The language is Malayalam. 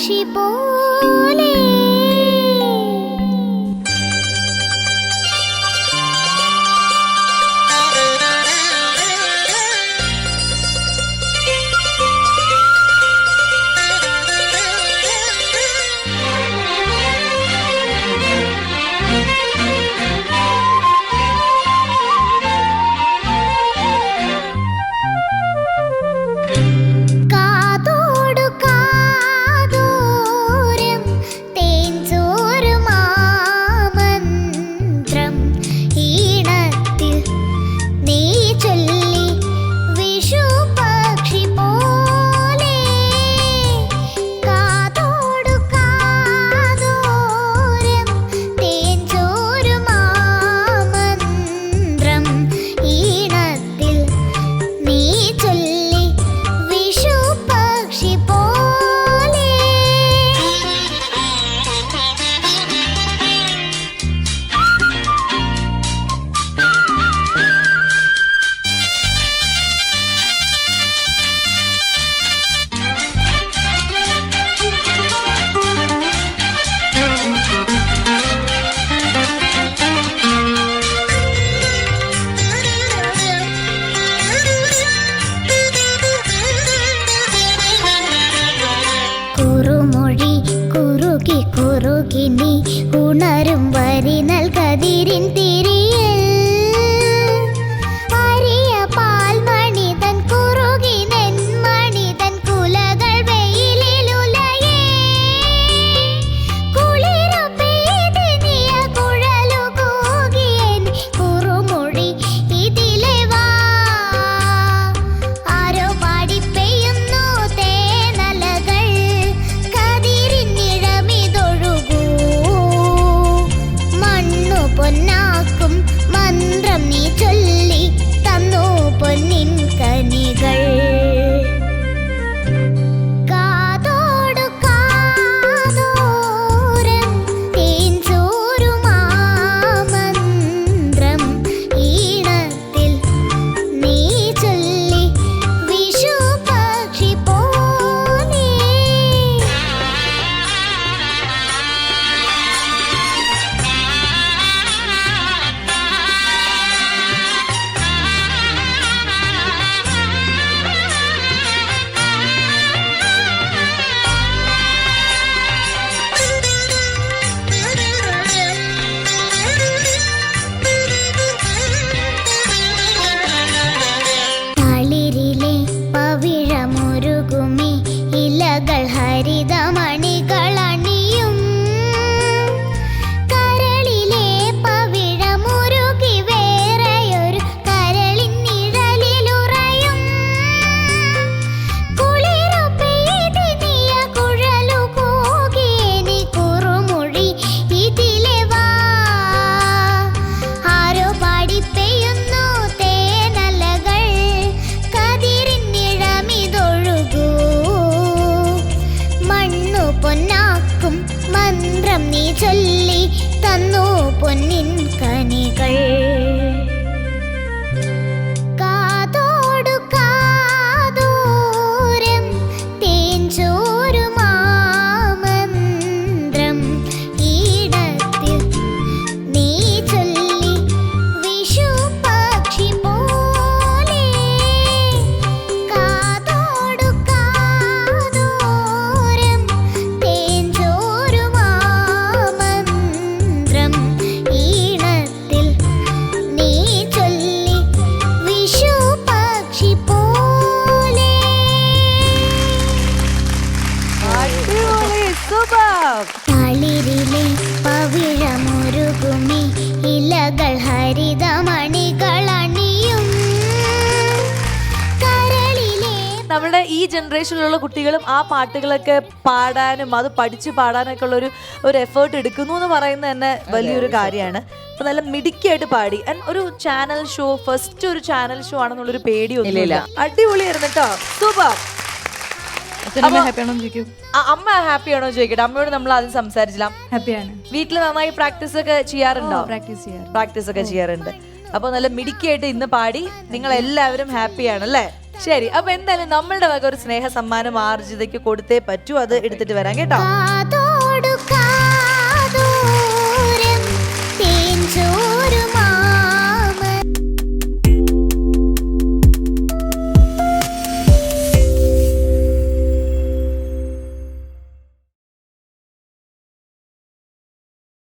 പക്ഷി പോലെ കുറുകിനി ഉണരും വരി നൽകതിരിൻ തിരിയൽ അരിയ പാൽമണിതൻ കുറുകി നെന്മണിതൻ കുലകൾ വെയിലിലുലയേ കുളിരു പെയ്തിനിയ കുഴലു കൂകിയൻ കുറുമൊഴി ഇതിലെ വാ ആരോ പാടി പെയ്യുന്നു തേനലകൾ പൊന്നാക്കും മന്ത്രം നീ ചൊല്ലി തന്നു പൊന്നിൻ കനികൾ കാതോടു കാതോരം തേൻ ചോരുമാമന്ത്രം ഈണത്തിൽ നീ ചൊല്ലി വിഷു പക്ഷി പോലെ പവിഴമുരുകുമി ഇലകൾ ഹരിതമണികളണിയും കരളിലെ പവിഴമുരുകി വേറെയൊരു കരളിൻ നിഴലിലുറയും കുളിരു പെയ്തിനിയ കുഴലു കൂകിയനി കുറുമൊഴി ഇതിലെ വാ ആരോ പാടി പെയ്യുന്നു തേനലകൾ പൊന്നാക്കും മന്ത്രം നീ ചൊല്ലി തന്നു പൊന്നിൻ കനികൾ കാതോടു കാതോരം തേൻ ചോരുമാമന്ത്രം ഈണത്തിൽ നീ ചൊല്ലി വിഷു പക്ഷി പോലെ കാതോടു കാതോരം തേൻ ചോരുമാമന്ത്രം ഈണത്തിൽ നീ ചൊല്ലി വിഷു പക്ഷി പോലെ. തളിരിലെ പവിഴമുരുകുമി ഇലകൾ ഹരിതമണികളണിയും കരളിലെ നമ്മുടെ ഈ ജനറേഷനിലുള്ള കുട്ടികളും ആ പാട്ടുകളൊക്കെ പാടാനും അത് പഠിച്ച് പാടാനൊക്കെ ഉള്ള ഒരു എഫേർട്ട് എടുക്കുന്നു എന്ന് പറയുന്നത് തന്നെ വലിയൊരു കാര്യമാണ്. അപ്പൊ നല്ല മിടുക്കിയായിട്ട് പാടി. ഒരു ചാനൽ ഷോ, ഫസ്റ്റ് ഒരു ചാനൽ ഷോ ആണെന്നുള്ളൊരു പേടിയൊന്നുമില്ല. അടിപൊളിയായിരുന്നു കേട്ടോ, സൂപ്പർ. അമ്മ ഹാപ്പിയാണോ ചോദിക്കട്ടെ? അമ്മയോട് നമ്മൾ ആദ്യം സംസാരിച്ചില്ല. ഹാപ്പിയാണ്. വീട്ടിൽ നന്നായി പ്രാക്ടീസ് ഒക്കെ ചെയ്യാറുണ്ടോ? പ്രാക്ടീസ് ഒക്കെ ചെയ്യാറുണ്ട്. അപ്പൊ നല്ല മിടുക്കിയായിട്ട് ഇന്ന് പാടി. നിങ്ങൾ എല്ലാവരും ഹാപ്പിയാണ് അല്ലേ? ശരി, അപ്പൊ എന്തായാലും നമ്മളുടെ വക ഒരു സ്നേഹ സമ്മാനം ആർജിതയ്ക്ക് കൊടുത്തേ പറ്റൂ. അത് എടുത്തിട്ട് വരാം കേട്ടോ. കാതോടു കാതോരം തേൻചോരുമാ